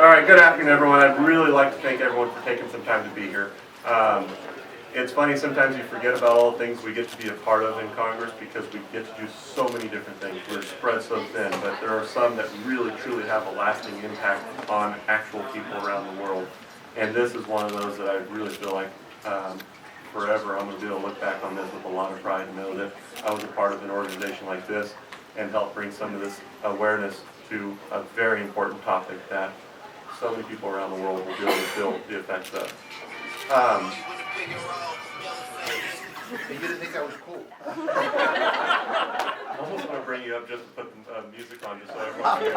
All right, good afternoon, everyone. I'd really like to thank everyone for taking some time to be here. It's funny, sometimes you forget about all the things we get to be a part of in Congress because we get to do so many different things. We're spread so thin, but there are some that really, truly have a lasting impact on actual people around the world. And this is one of those that I really feel like forever I'm going to be able to look back on this with a lot of pride and know that I was a part of an organization like this and help bring some of this awareness to a very important topic that so many people around the world will be able to feel the effects of. You didn't think I was cool. I almost want to bring you up just to put music on just so everyone can hear.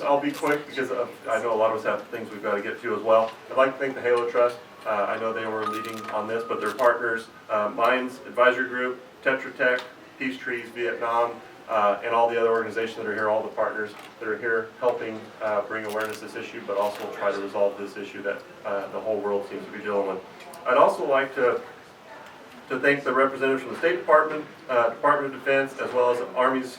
I'll be quick because I know a lot of us have things we've got to get to as well. I'd like to thank the Halo Trust. I know they were leading on this, but their partners, Mines Advisory Group, Tetra Tech, Peace Trees, Vietnam, and all the other organizations that are here, all the partners that are here helping bring awareness to this issue, but also try to resolve this issue that the whole world seems to be dealing with. I'd also like to thank the representatives from the State Department, Department of Defense, as well as the Army's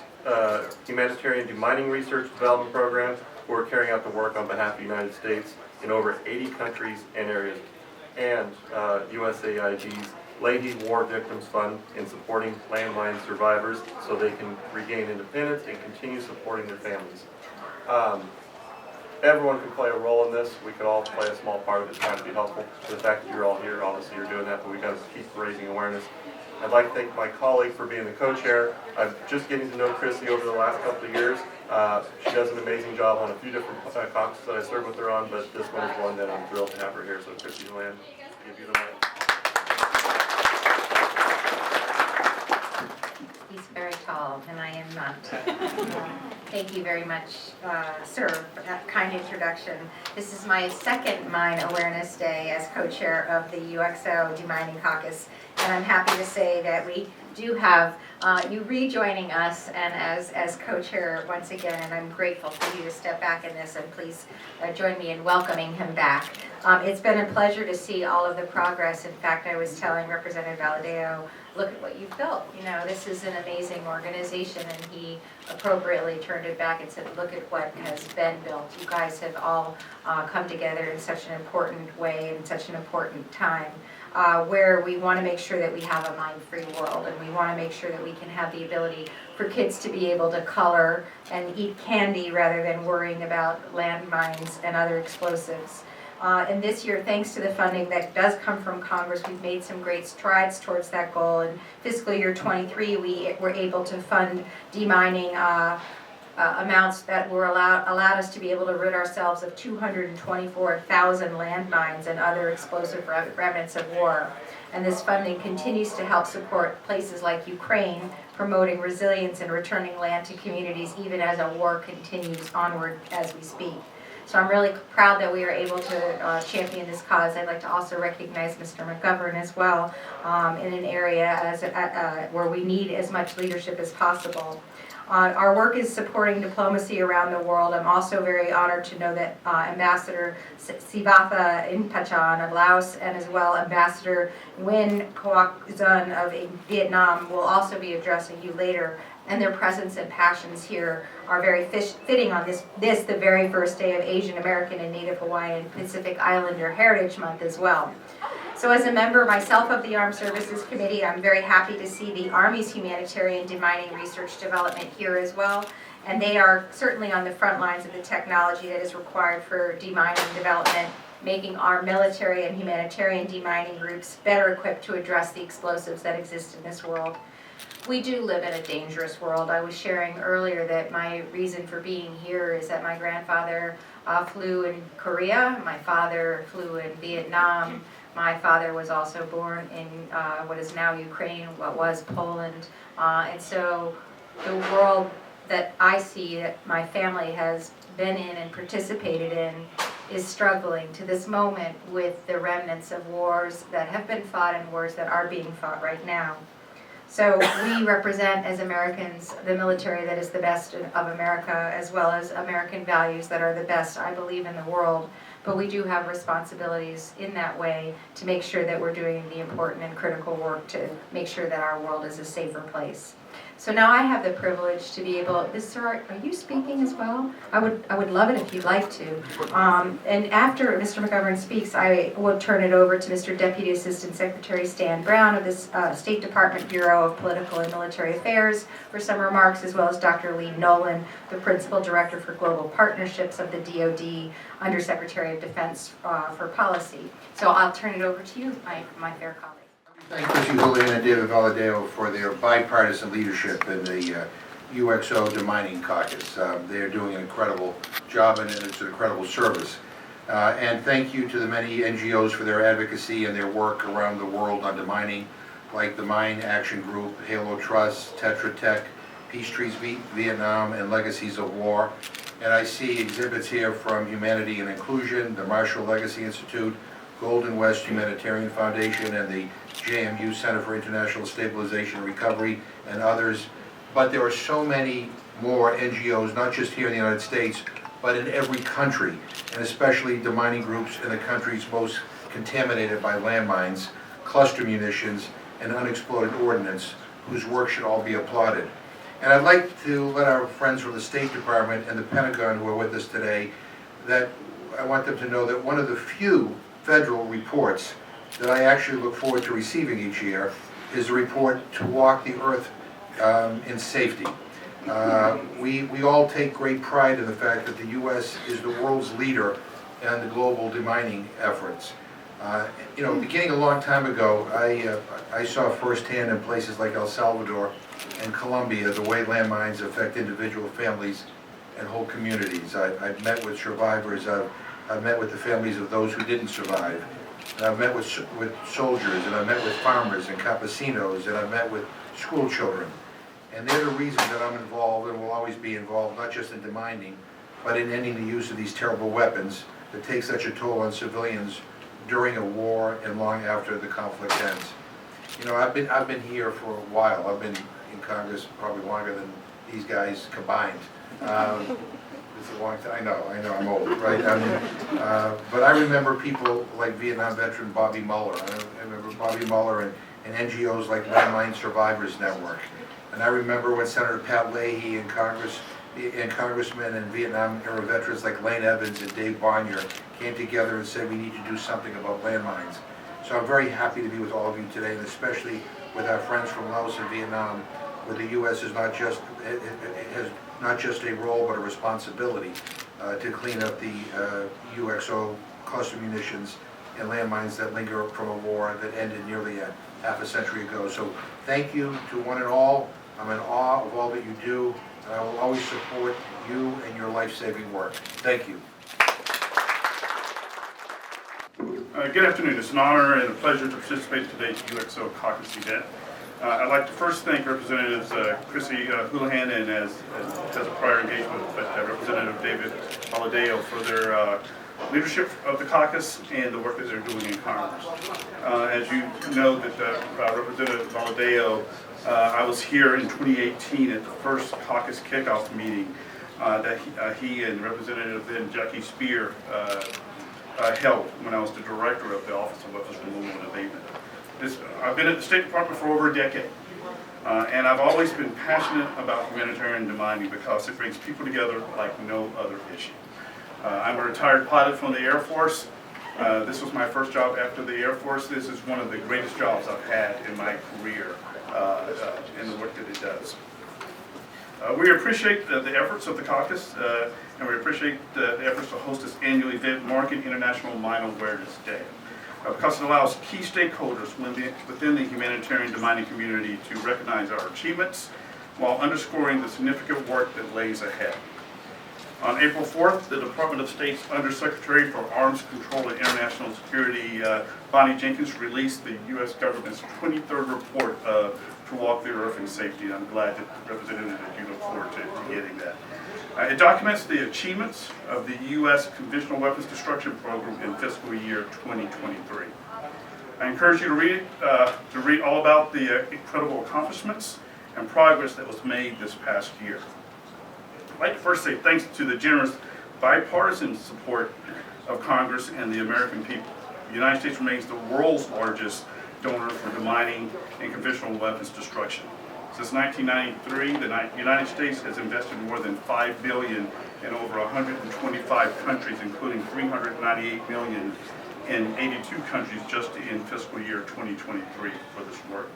Humanitarian Demining Research Development Program, who are carrying out the work on behalf of the United States in over 80 countries and areas, and USAID's Leahy War Victims Fund in supporting landmine survivors so they can regain independence and continue supporting their families. Everyone can play a role in this. We could all play a small part of it, trying to be helpful. The fact that you're all here, obviously you're doing that, but we've got to keep raising awareness. I'd like to thank my colleague for being the co-chair. I'm just getting to know Chrissy over the last couple of years. She does an amazing job on a few different caucuses that I serve with her on, but this one is one that I'm thrilled to have her here. So Chrissy Houlahan, give you the mic. He's very tall, and I am not. Thank you very much, sir, for that kind introduction. This is my second Mine Awareness Day as co-chair of the UXO Demining Caucus, and I'm happy to say that we do have you rejoining us and as co-chair once again, and I'm grateful for you to step back in this, and please join me in welcoming him back. It's been a pleasure to see all of the progress. In fact, I was telling Representative Valadao, look at what you've built. You know, this is an amazing organization, and he appropriately turned it back and said, look at what has been built. You guys have all come together in such an important way in such an important time. Where we want to make sure that we have a mine-free world, and we want to make sure that we can have the ability for kids to be able to color and eat candy rather than worrying about landmines and other explosives. And this year, thanks to the funding that does come from Congress, we've made some great strides towards that goal. In fiscal year 23, we were able to fund demining amounts that were allowed us to be able to rid ourselves of 224,000 landmines and other explosive remnants of war. And this funding continues to help support places like Ukraine, promoting resilience and returning land to communities even as a war continues onward as we speak. So I'm really proud that we are able to champion this cause. I'd like to also recognize Mr. McGovern as well in an area where we need as much leadership as possible. Our work is supporting diplomacy around the world. I'm also very honored to know that Ambassador Sivatha Intachan of Laos and as well Ambassador Nguyen Quoc Dun of Vietnam will also be addressing you later. And their presence and passions here are very fitting on this the very first day of Asian American and Native Hawaiian Pacific Islander Heritage Month as well. So as a member myself of the Armed Services Committee, I'm very happy to see the Army's Humanitarian Demining Research Development here as well. And they are certainly on the front lines of the technology that is required for demining development, making our military and humanitarian demining groups better equipped to address the explosives that exist in this world. We do live in a dangerous world. I was sharing earlier that my reason for being here is that my grandfather flew in Korea, my father flew in Vietnam, my father was also born in what is now Ukraine, what was Poland, and so the world that I see that my family has been in and participated in is struggling to this moment with the remnants of wars that have been fought and wars that are being fought right now. So we represent, as Americans, the military that is the best of America, as well as American values that are the best, I believe, in the world. But we do have responsibilities in that way to make sure that we're doing the important and critical work to make sure that our world is a safer place. So now I have the privilege to be able, sir, are you speaking as well? I would love it if you'd like to. And after Mr. McGovern speaks, I will turn it over to Mr. Deputy Assistant Secretary Stan Brown of the State Department Bureau of Political and Military Affairs for some remarks, as well as Dr. Lee Nolan, the Principal Director for Global Partnerships of the DoD, Undersecretary of Defense for Policy. So I'll turn it over to you, my fair colleague. Thank Chrissy Houlahan and David Valadao for their bipartisan leadership in the UXO Demining Caucus. They're doing an incredible job and it's an incredible service. And thank you to the many NGOs for their advocacy and their work around the world on demining, like the Mine Action Group, Halo Trust, Tetra Tech, Peace Trees Vietnam, and Legacies of War. And I see exhibits here from Humanity and Inclusion, the Marshall Legacy Institute, Golden West Humanitarian Foundation, and the JMU Center for International Stabilization and Recovery, and others. But there are so many more NGOs, not just here in the United States, but in every country, and especially demining groups in the countries most contaminated by landmines, cluster munitions, and unexploded ordnance, whose work should all be applauded. And I'd like to let our friends from the State Department and the Pentagon who are with us today, that I want them to know that one of the few federal reports that I actually look forward to receiving each year is a report to walk the earth in safety. We all take great pride in the fact that the U.S. is the world's leader in the global demining efforts. Beginning a long time ago, I saw firsthand in places like El Salvador and Colombia the way landmines affect individual families and whole communities. I've met with survivors, I've met with the families of those who didn't survive. And I've met with soldiers, and I've met with farmers and campesinos, and I've met with school children. And they're the reason that I'm involved and will always be involved, not just in demining, but in ending the use of these terrible weapons that take such a toll on civilians during a war and long after the conflict ends. I've been here for a while. I've been in Congress probably longer than these guys combined. It's a long time. I know, I'm old, right? But I remember people like Vietnam veteran Bobby Muller. I remember Bobby Muller and NGOs like Landmine Survivors Network. And I remember when Senator Pat Leahy and congressmen and Vietnam-era veterans like Lane Evans and Dave Bonnier came together and said we need to do something about landmines. So I'm very happy to be with all of you today, and especially with our friends from Laos and Vietnam, where the U.S. is not just has not just a role but a responsibility to clean up the UXO cluster munitions and landmines that linger from a war that ended nearly a half a century ago. So thank you to one and all. I'm in awe of all that you do, and I will always support you and your life-saving work. Thank you. Good afternoon. It's an honor and a pleasure to participate in today's UXO Caucus event. I'd like to first thank Representatives Chrissy Houlahan and as a prior engagement, but Representative David Valadao for their leadership of the caucus and the work that they're doing in Congress. As you know, that Representative Valadao, I was here in 2018 at the first caucus kickoff meeting that he and Representative then Jackie Spear held when I was the director of the Office of Weapons Removal and Abatement. I've been at the State Department for over a decade, and I've always been passionate about humanitarian demining because it brings people together like no other issue. I'm a retired pilot from the Air Force. This was my first job after the Air Force. This is one of the greatest jobs I've had in my career in the work that it does. We appreciate the efforts of the caucus, and we appreciate the efforts to host this annual event marking International Mine Awareness Day, because it allows key stakeholders within the humanitarian demining community to recognize our achievements while underscoring the significant work that lays ahead. On April 4th, the Department of State's Undersecretary for Arms Control and International Security, Bonnie Jenkins, released the U.S. government's 23rd report to walk the earth in safety. And I'm glad that, Representative, that you look forward to getting that. It documents the achievements of the U.S. Conventional Weapons Destruction Program in fiscal year 2023. I encourage you to read all about the incredible accomplishments and progress that was made this past year. I'd like to first say thanks to the generous bipartisan support of Congress and the American people. The United States remains the world's largest donor for demining and conventional weapons destruction. Since 1993, the United States has invested more than $5 billion in over 125 countries, including $398 million in 82 countries just in fiscal year 2023 for this work.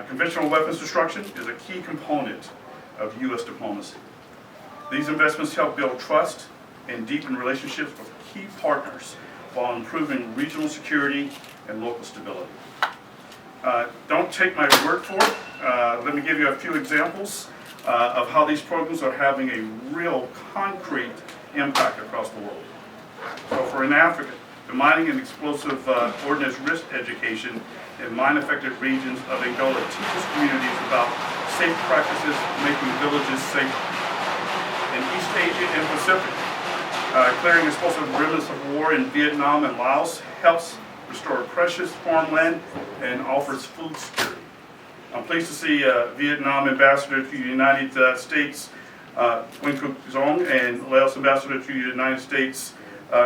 Conventional weapons destruction is a key component of U.S. diplomacy. These investments help build trust and deepen relationships with key partners while improving regional security and local stability. Don't take my word for it. Let me give you a few examples of how these programs are having a real concrete impact across the world. So for in Africa, the mining and explosive ordnance risk education in mine-affected regions of Angola teaches communities about safe practices making villages safer. In East Asia and Pacific, clearing explosive remnants of war in Vietnam and Laos helps restore precious farmland and offers food security. I'm pleased to see Vietnam Ambassador to the United States, Nguyen Cu Dong, and Laos Ambassador to the United States,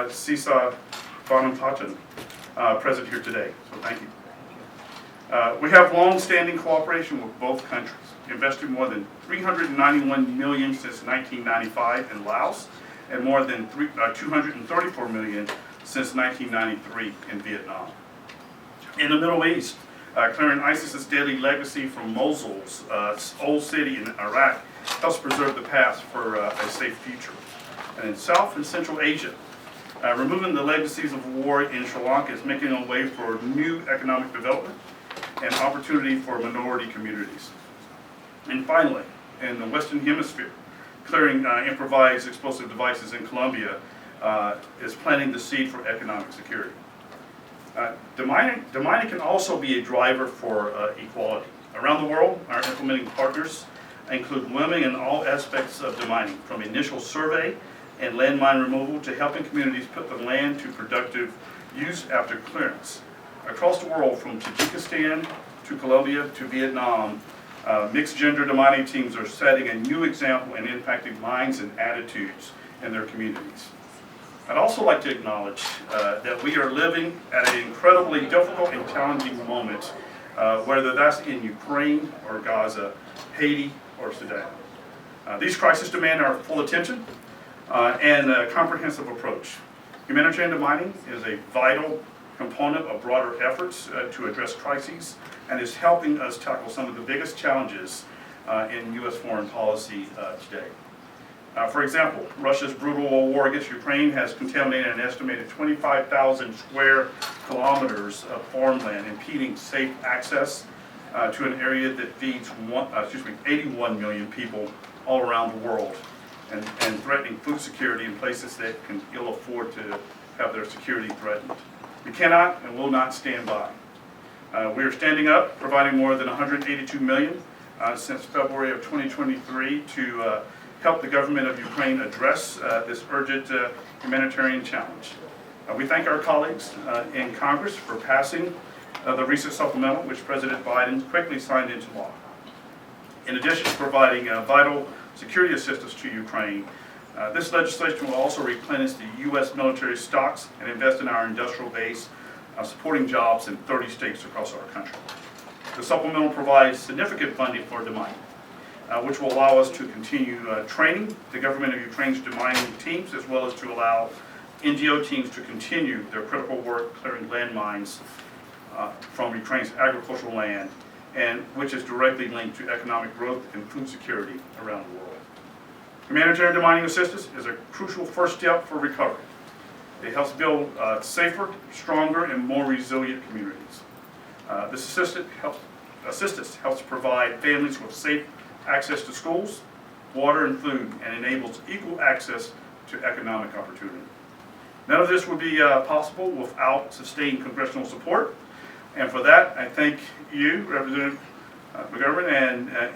Sisa Bonapatan, present here today, so thank you. We have long-standing cooperation with both countries, investing more than $391 million since 1995 in Laos, and more than $234 million since 1993 in Vietnam. In the Middle East, clearing ISIS's deadly legacy from Mosul's old city in Iraq helps preserve the past for a safe future. And in South and Central Asia, removing the legacies of war in Sri Lanka is making a way for new economic development and opportunity for minority communities. And finally, in the Western Hemisphere, clearing improvised explosive devices in Colombia is planting the seed for economic security. Demining can also be a driver for equality. Around the world, our implementing partners include women in all aspects of demining, from initial survey and landmine removal to helping communities put the land to productive use after clearance. Across the world, from Tajikistan to Colombia to Vietnam, mixed gender demining teams are setting a new example and impacting minds and attitudes in their communities. I'd also like to acknowledge that we are living at an incredibly difficult and challenging moment, whether that's in Ukraine or Gaza, Haiti or Sudan. These crises demand our full attention and a comprehensive approach. Humanitarian demining is a vital component of broader efforts to address crises and is helping us tackle some of the biggest challenges in U.S. foreign policy today. For example, Russia's brutal war against Ukraine has contaminated an estimated 25,000 square kilometers of farmland, impeding safe access to an area that feeds 81 million people all around the world, and threatening food security in places that can ill afford to have their security threatened. We cannot and will not stand by. We are standing up, providing more than $182 million since February of 2023 to help the government of Ukraine address this urgent humanitarian challenge. We thank our colleagues in Congress for passing the recent supplemental, which President Biden quickly signed into law. In addition to providing vital security assistance to Ukraine, this legislation will also replenish the U.S. military stocks and invest in our industrial base, supporting jobs in 30 states across our country. The supplemental provides significant funding for demining, which will allow us to continue training the government of Ukraine's demining teams, as well as to allow NGO teams to continue their critical work clearing landmines from Ukraine's agricultural land, and which is directly linked to economic growth and food security around the world. Humanitarian demining assistance is a crucial first step for recovery. It helps build safer, stronger, and more resilient communities. This assistance helps provide families with safe access to schools, water, and food, and enables equal access to economic opportunity. None of this would be possible without sustained congressional support, and for that, I thank you, Representative McGovern,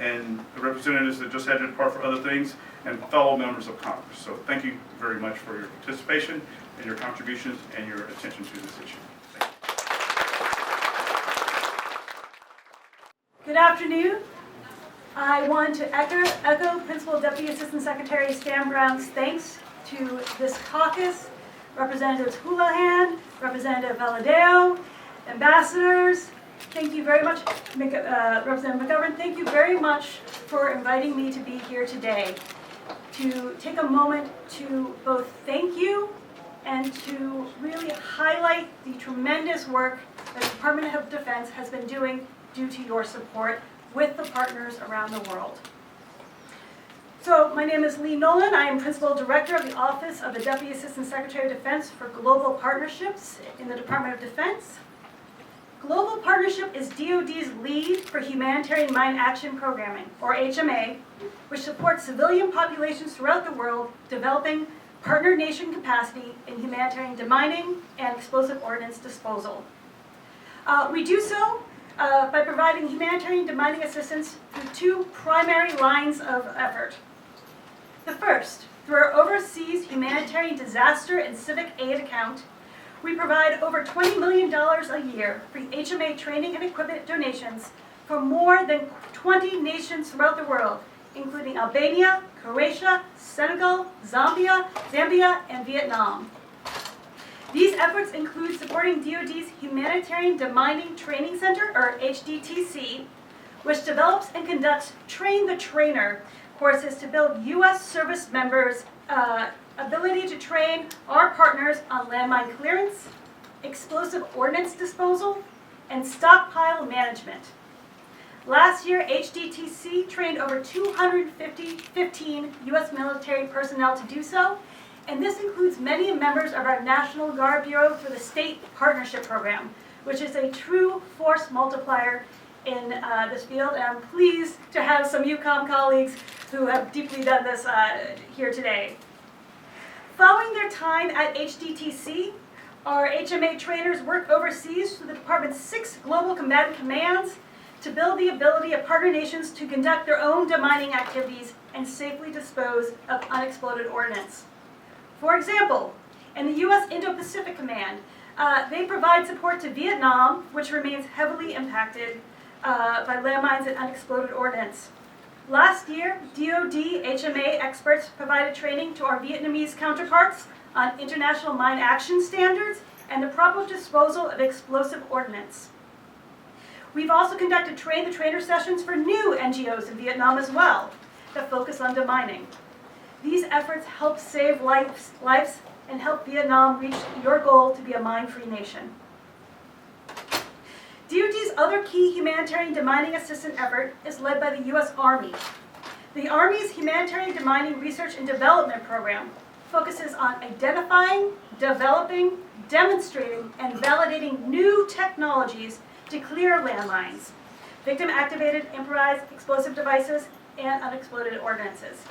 and the representatives that just had to depart for other things, and fellow members of Congress. So thank you very much for your participation and your contributions and your attention to this issue. Thank you. Good afternoon. I want to echo Principal Deputy Assistant Secretary Stan Brown's thanks to this caucus, Representatives Houlahan, Representative Valadao, ambassadors, Thank you very much, Representative McGovern. Thank you very much for inviting me to be here today to take a moment to both thank you and to really highlight the tremendous work that the Department of Defense has been doing due to your support with the partners around the world. So my name is Lee Nolan. I am Principal Director of the Office of the Deputy Assistant Secretary of Defense for Global Partnerships in the Department of Defense. Global Partnership is DoD's lead for humanitarian mine action programming, or HMA, which supports civilian populations throughout the world developing partner nation capacity in humanitarian demining and explosive ordnance disposal. We do so by providing humanitarian demining assistance through two primary lines of effort. The first, through our overseas humanitarian disaster and civic aid account, we provide over $20 million a year for HMA training and equipment donations for more than 20 nations throughout the world, including Albania, Croatia, Senegal, Zambia, and Vietnam. These efforts include supporting DoD's Humanitarian Demining Training Center, or HDTC, which develops and conducts Train the Trainer courses to build U.S. service members' ability to train our partners on landmine clearance, explosive ordnance disposal, and stockpile management. Last year, HDTC trained over 215 U.S. military personnel to do so, and this includes many members of our National Guard Bureau for the State Partnership Program, which is a true force multiplier in this field, and I'm pleased to have some UCOM colleagues who have deeply done this here today. Following their time at HDTC, our HMA trainers work overseas through the Department's 6 global combatant commands to build the ability of partner nations to conduct their own demining activities and safely dispose of unexploded ordnance. For example, in the U.S. Indo-Pacific Command, they provide support to Vietnam, which remains heavily impacted by landmines and unexploded ordnance. Last year, DoD HMA experts provided training to our Vietnamese counterparts on international mine action standards and the proper disposal of explosive ordnance. We've also conducted Train the Trainer sessions for new NGOs in Vietnam as well that focus on demining. These efforts help save lives and help Vietnam reach your goal to be a mine-free nation. DoD's other key humanitarian demining assistance effort is led by the U.S. Army. The Army's Humanitarian Demining Research and Development Program focuses on identifying, developing, demonstrating, and validating new technologies to clear landmines, victim-activated improvised explosive devices, and unexploded ordnances.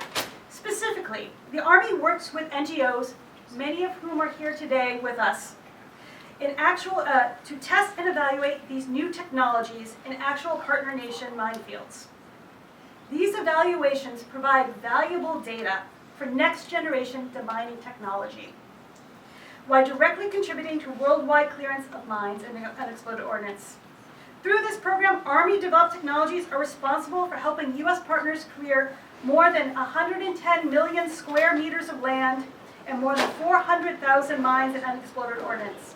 Specifically, the Army works with NGOs, many of whom are here today with us, to test and evaluate these new technologies in actual partner nation minefields. These evaluations provide valuable data for next generation demining technology, while directly contributing to worldwide clearance of mines and unexploded ordnance. Through this program, Army developed technologies are responsible for helping U.S. partners clear more than 110 million square meters of land and more than 400,000 mines and unexploded ordnance.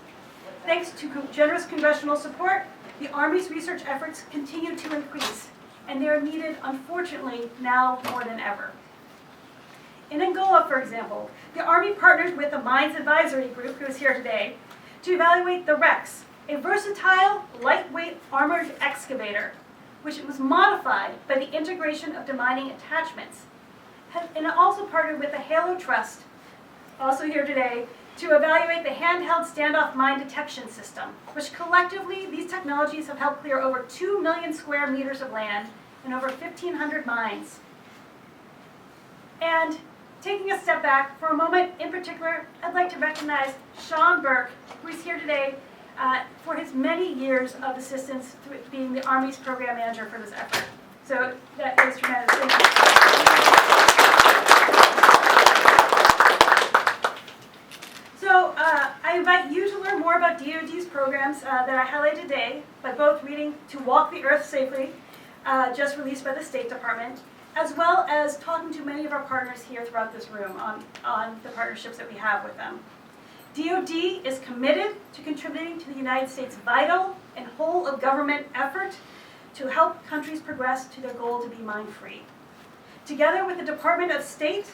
Thanks to generous congressional support, the Army's research efforts continue to increase, and they are needed, unfortunately, now more than ever. In Angola, for example, the Army partnered with the Mines Advisory Group, who is here today, to evaluate the Rex, a versatile, lightweight armored excavator, which was modified by the integration of demining attachments. And it also partnered with the Halo Trust, also here today, to evaluate the handheld standoff mine detection system, which collectively, these technologies have helped clear over 2 million square meters of land and over 1,500 mines. And taking a step back for a moment, in particular, I'd like to recognize Sean Burke, who is here today, for his many years of assistance through being the Army's program manager for this effort. So that is tremendous. Thank you. So I invite you to learn more about DoD's programs that I highlighted today by both reading To Walk the Earth Safely, just released by the State Department, as well as talking to many of our partners here throughout this room on the partnerships that we have with them. DoD is committed to contributing to the United States' vital and whole of government effort to help countries progress to their goal to be mine-free. Together with the Department of State,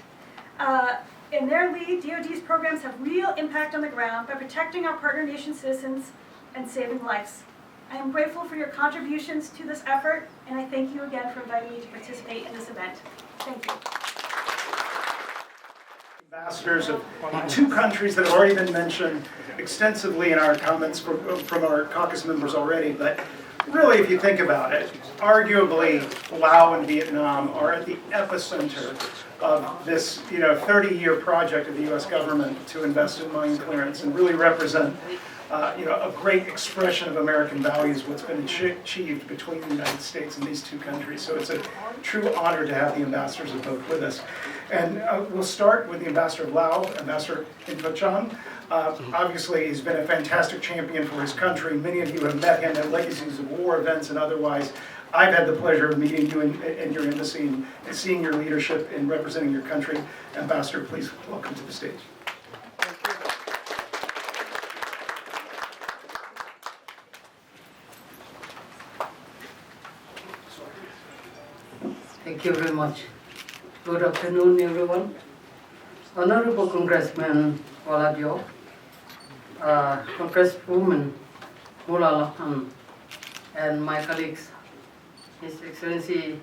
in their lead, DoD's programs have real impact on the ground by protecting our partner nation citizens and saving lives. I am grateful for your contributions to this effort, and I thank you again for inviting me to participate in this event. Thank you. Ambassadors of two countries that have already been mentioned extensively in our comments from our caucus members already, but really, if you think about it, arguably Laos and Vietnam are at the epicenter of this 30-year project of the U.S. government to invest in mine clearance and really represent a great expression of American values, what's been achieved between the United States and these two countries. So it's a true honor to have the ambassadors of both with us. And we'll start with the ambassador of Laos, Ambassador Inpachan. Obviously, he's been a fantastic champion for his country. Many of you have met him at legacies of war events and otherwise. I've had the pleasure of meeting you in your embassy and seeing your leadership in representing your country. Ambassador, please welcome to the stage. Thank you very much. Good afternoon, everyone. Honorable Congressman Valadao, Congresswoman Houlahan, and my colleagues, His Excellency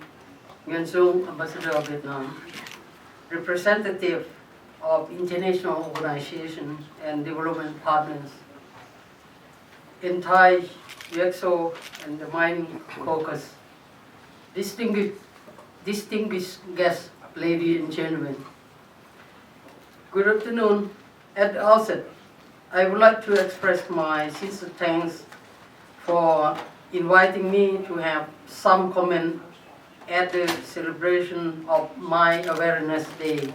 UXO Ambassador of Vietnam, representative of international organizations and development partners, entire UXO and the Demining Caucus, distinguished guests, ladies and gentlemen. Good afternoon. At the outset, I would like to express my sincere thanks for inviting me to have some comment at the celebration of my Awareness Day.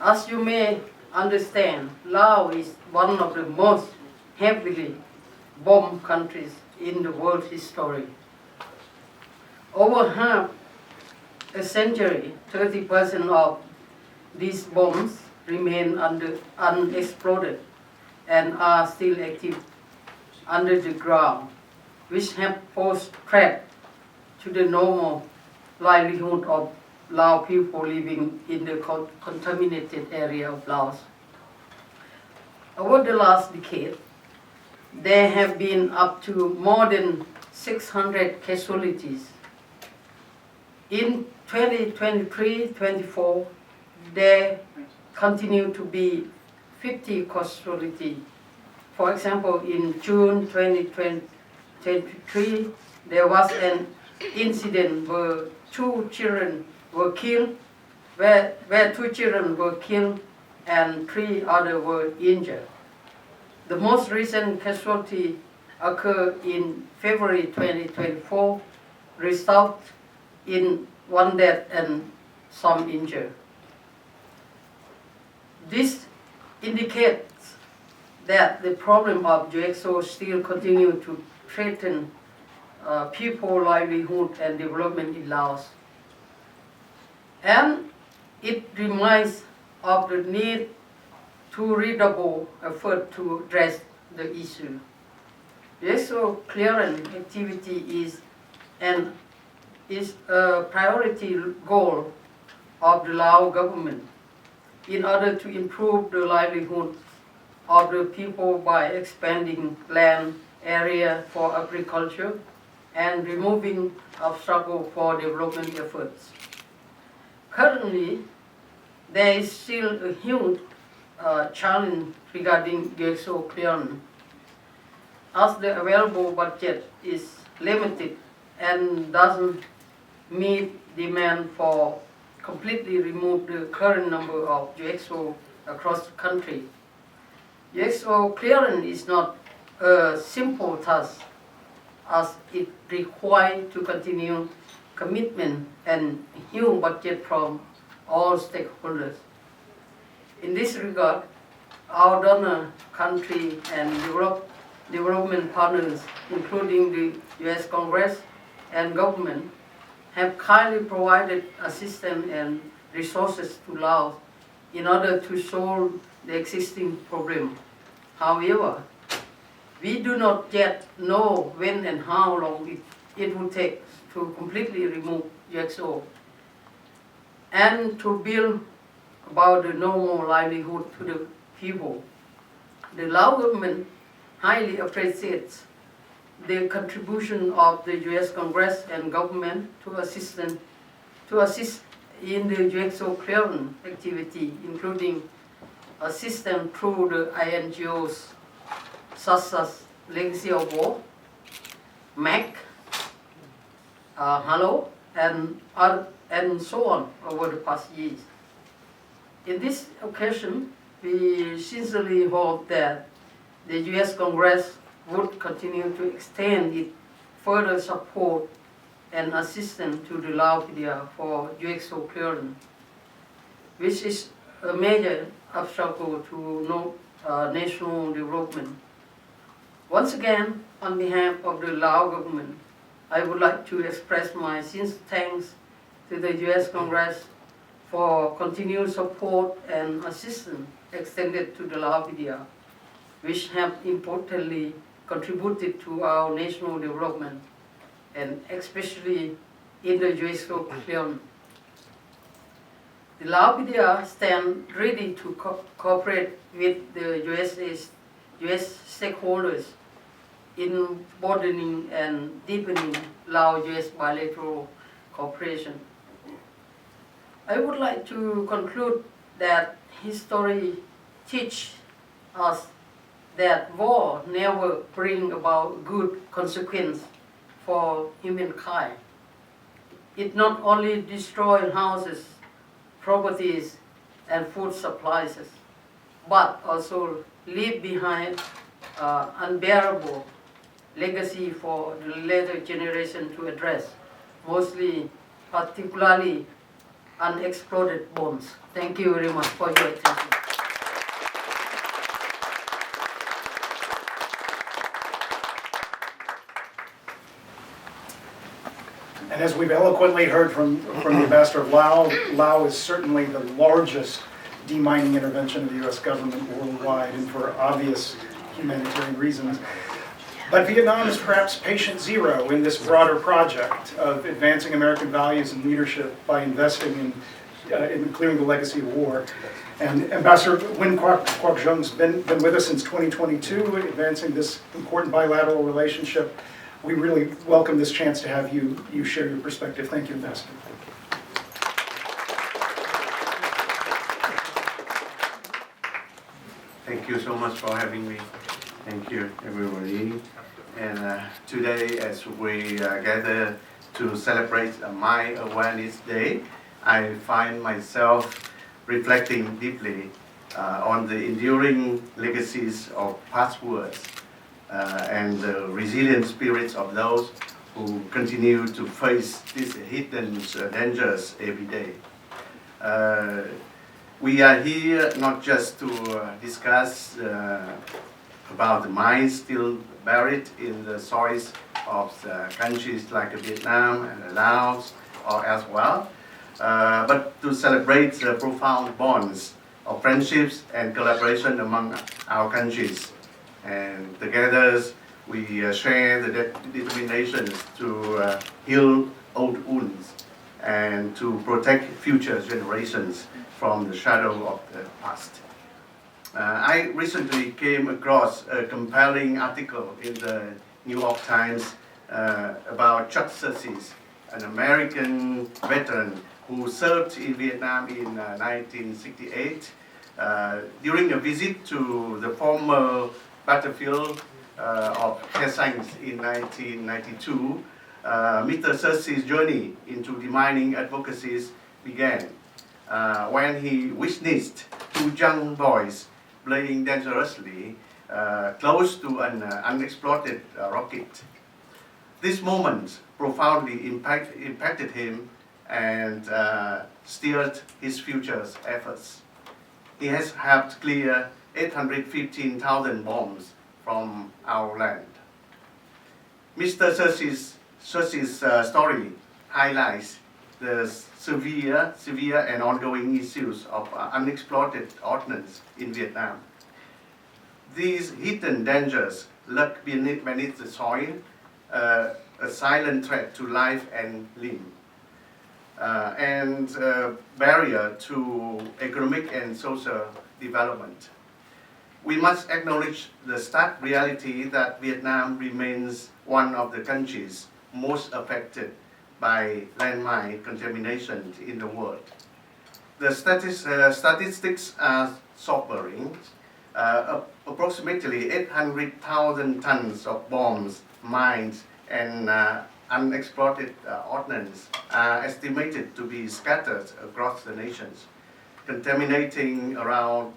As you may understand, Laos is one of the most heavily bombed countries in the world history. Over half a century, 30% of these bombs remain unexploded and are still active under the ground, which have posed threat to the normal livelihood of Lao people living in the contaminated area of Laos. Over the last decade, there have been up to more than 600 casualties. In 2023-24, there continue to be 50 casualties. For example, in June 2023, there was an incident where two children were killed, where 2 children were killed and 3 others were injured. The most recent casualty occurred in February 2024, result in 1 death and some injured. This indicates that the problem of UXO still continue to threaten people's livelihood and development in Laos. And it reminds of the need to redouble effort to address the issue. UXO clearance activity is a priority goal of the Lao government in order to improve the livelihood of the people by expanding land area for agriculture and removing obstacles for development efforts. Currently, there is still a huge challenge regarding UXO clearance, as the available budget is limited and doesn't meet demand for completely remove the current number of UXO across the country. UXO clearance is not a simple task, as it requires to continue commitment and huge budget from all stakeholders. In this regard, our donor country and development partners, including the U.S. Congress and government, have kindly provided assistance and resources to Laos in order to solve the existing problem. However, We do not yet know when and how long it will take to completely remove UXO and to build about the normal livelihood to the people. The Lao government highly appreciates the contribution of the U.S. Congress and government to assist in the UXO clearance activity, including assistance through the INGOs such as Legacy of War, MAC, Hello, and so on over the past years. In this occasion, we sincerely hope that the U.S. Congress would continue to extend its further support and assistance to the Lao PDR for UXO clearance, which is a major obstacle to national development. Once again, on behalf of the Lao government, I would like to express my sincere thanks to the U.S. Congress for continued support and assistance extended to the Lao PDR, which have importantly contributed to our national development, and especially in the UXO clearance. The Lao PDR stand ready to cooperate with the US stakeholders in broadening and deepening Lao-US bilateral cooperation. I would like to conclude that history teaches us that war never brings about good consequences for humankind. It not only destroys houses, properties, and food supplies, but also leave behind unbearable legacy for the later generation to address, particularly unexploded bombs. Thank you very much for your attention. And as we've eloquently heard from the Ambassador of Laos, Laos is certainly the largest demining intervention of the U.S. government worldwide, and for obvious humanitarian reasons. But Vietnam is perhaps patient zero in this broader project of advancing American values and leadership by investing in clearing the legacy of war. And Ambassador Nguyen Quoc Jung's been with us since 2022, advancing this important bilateral relationship. We really welcome this chance to have you share your perspective. Thank you, Ambassador. Thank you so much for having me. Thank you, everybody. And today, as we gather to celebrate My Awareness Day, I find myself reflecting deeply on the enduring legacies of past wars and the resilient spirits of those who continue to face these hidden dangers every day. We are here not just to discuss about the mines still buried in the soils of countries like Vietnam and Laos or elsewhere, but to celebrate the profound bonds of friendships and collaboration among our countries. And together we share the determination to heal old wounds and to protect future generations from the shadow of the past. I recently came across a compelling article in the New York Times about Chuck Sessions, an American veteran who served in Vietnam in 1968. During a visit to the former battlefield of Khe Sanh in 1992, Mr. Sessions' journey into demining advocacies began when he witnessed two young boys playing dangerously close to an unexploded rocket. This moment profoundly impacted him and steered his future efforts. He has helped clear 815,000 bombs from our land. Mr. Sessions' story highlights the severe and ongoing issues of unexploded ordnance in Vietnam. These hidden dangers lurk beneath the soil, a silent threat to life and limb, and a barrier to economic and social development. We must acknowledge the stark reality that Vietnam remains one of the countries most affected by landmine contamination in the world. The statistics are sobering. Approximately 800,000 tons of bombs, mines, and unexploded ordnance are estimated to be scattered across the nations, contaminating around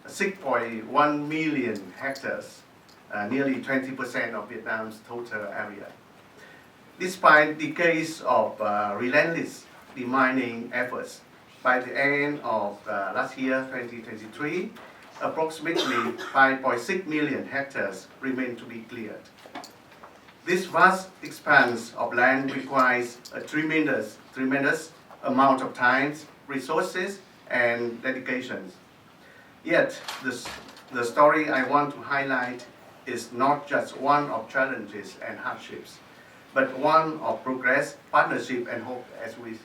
6.1 million hectares, nearly 20% of Vietnam's total area. Despite decades of relentless demining efforts, by the end of last year, 2023, approximately 5.6 million hectares remain to be cleared. This vast expanse of land requires a tremendous amount of time, resources, and dedications. Yet, the story I want to highlight is not just one of challenges and hardships, but one of progress, partnership, and hope, as we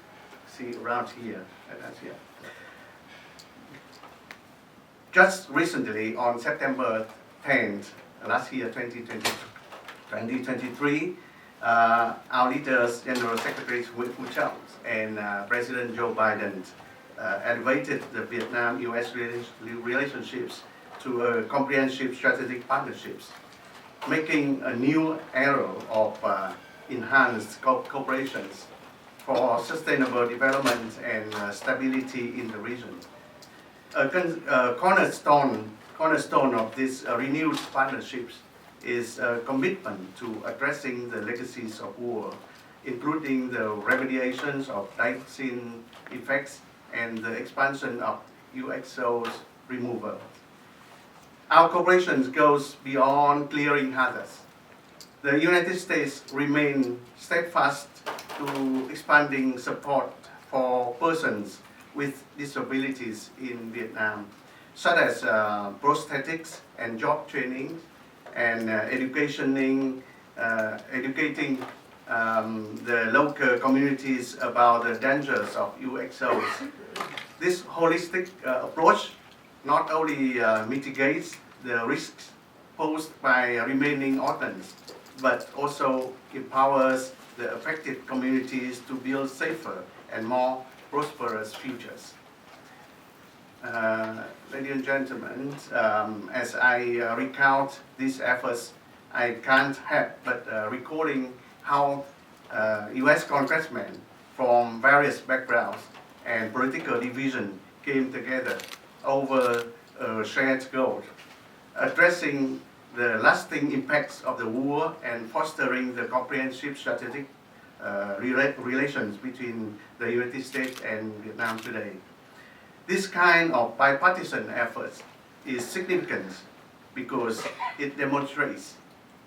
see around here. Just recently, on September 10th, last year, 2023, our leaders, General Secretary Hu Jintao and President Joe Biden elevated the Vietnam-U.S. relationships to a comprehensive strategic partnerships, making a new era of enhanced cooperations for sustainable development and stability in the region. A cornerstone of this renewed partnerships is a commitment to addressing the legacies of war, including the remediations of dioxin effects and the expansion of UXO's removal. Our cooperation goes beyond clearing hazards. The United States remains steadfast to expanding support for persons with disabilities in Vietnam, such as prosthetics and job training, and educating the local communities about the dangers of UXOs. This holistic approach not only mitigates the risks posed by remaining ordnance, but also empowers the affected communities to build safer and more prosperous futures. Ladies and gentlemen, as I recount these efforts, I can't help but recalling how U.S. congressmen from various backgrounds and political division came together over a shared goal, addressing the lasting impacts of the war and fostering the comprehensive strategic relations between the United States and Vietnam today. This kind of bipartisan effort is significant because it demonstrates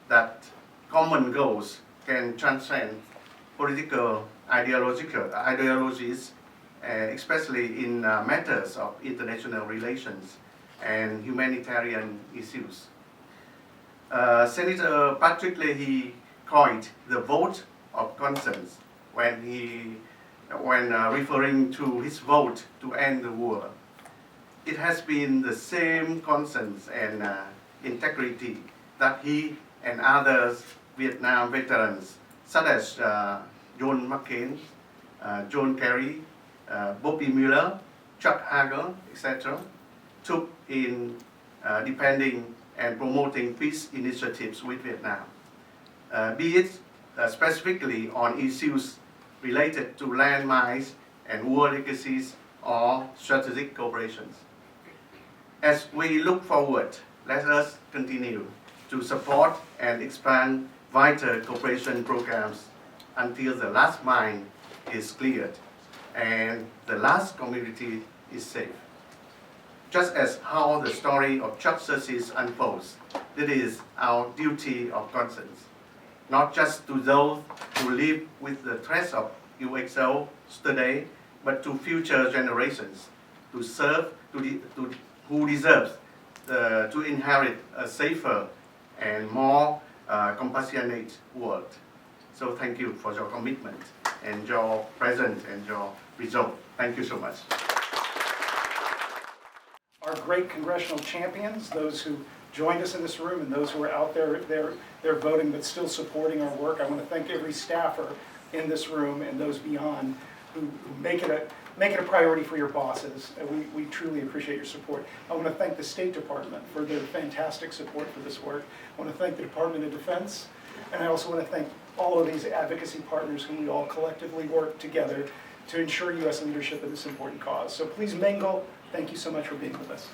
that common goals can transcend political ideologies, especially in matters of international relations and humanitarian issues. Senator Patrick Leahy coined the vote of conscience when referring to his vote to end the war. It has been the same conscience and integrity that he and other Vietnam veterans, such as John McCain, John Kerry, Bobby Mueller, Chuck Hagel, etc., took in defending and promoting peace initiatives with Vietnam, be it specifically on issues related to landmines and war legacies or strategic cooperations. As we look forward, let us continue to support and expand vital cooperation programs until the last mine is cleared and the last community is safe. Just as how the story of justice unfolds, it is our duty of conscience, not just to those who live with the threats of UXO today, but to future generations who deserve to inherit a safer and more compassionate world. So thank you for your commitment and your presence and your resolve. Thank you so much. Our great congressional champions, those who joined us in this room and those who are out there, they're voting but still supporting our work. I want to thank every staffer in this room and those beyond who make it a priority for your bosses. We truly appreciate your support. I want to thank the State Department for their fantastic support for this work. I want to thank the Department of Defense, and I also want to thank all of these advocacy partners who we all collectively work together to ensure U.S. leadership in this important cause. So please mingle. Thank you so much for being with us.